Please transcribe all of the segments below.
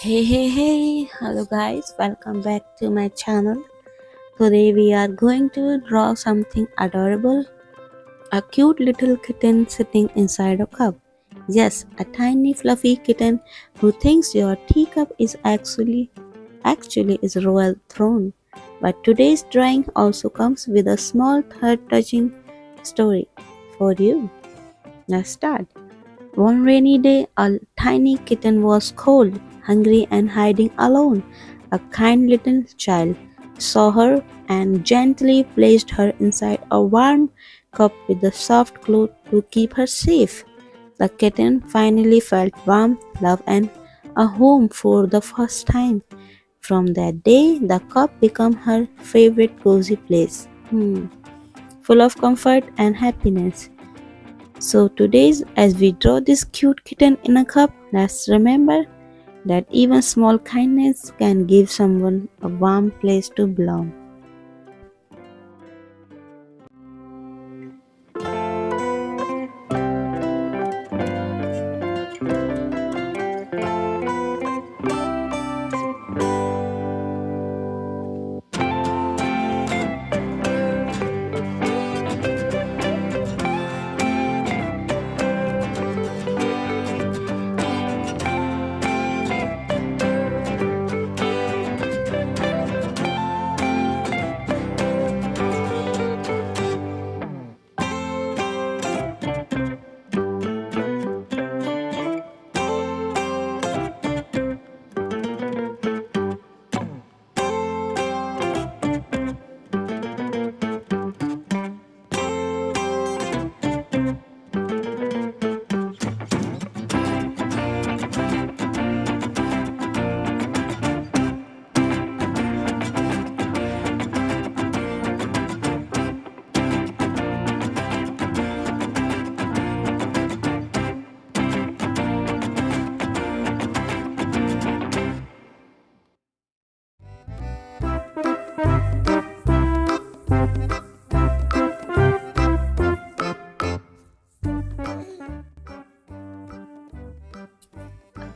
Hey, hello guys, welcome back to my channel. Today we are going to draw something adorable, a cute little kitten sitting inside a cup. Yes, a tiny fluffy kitten who thinks your teacup is actually is a royal throne. But today's drawing also comes with a small heart-touching story for you. Let's start. One rainy day, a tiny kitten was cold, hungry, and hiding alone. A kind little child saw her and gently placed her inside a warm cup with a soft cloth to keep her safe. The kitten finally felt warmth, love, and a home for the first time. From that day, the cup became her favorite cozy place, full of comfort and happiness. So today's as we draw this cute kitten in a cup, let's remember that even small kindness can give someone a warm place to belong.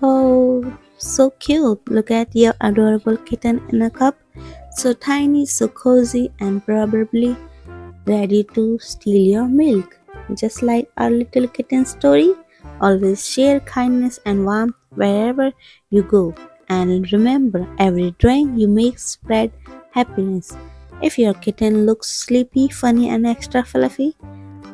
Oh, so cute! Look at your adorable kitten in a cup. So tiny, so cozy, and probably ready to steal your milk. Just like our little kitten story, always share kindness and warmth wherever you go. And remember, every drawing you make spread happiness. If your kitten looks sleepy, funny, and extra fluffy,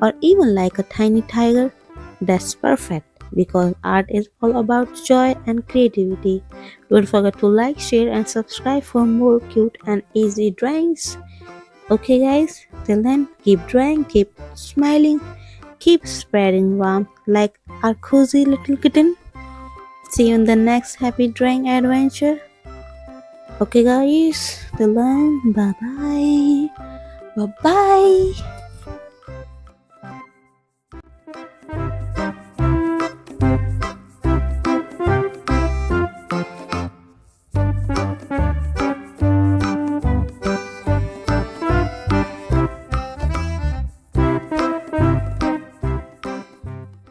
or even like a tiny tiger, that's perfect because art is all about joy and creativity. Don't forget to like, share, and subscribe for more cute and easy drawings. Okay, guys, till then, keep drawing, keep smiling, keep spreading warmth like our cozy little kitten. See you in the next happy drawing adventure. Okay, guys, till then, bye bye. Bye bye.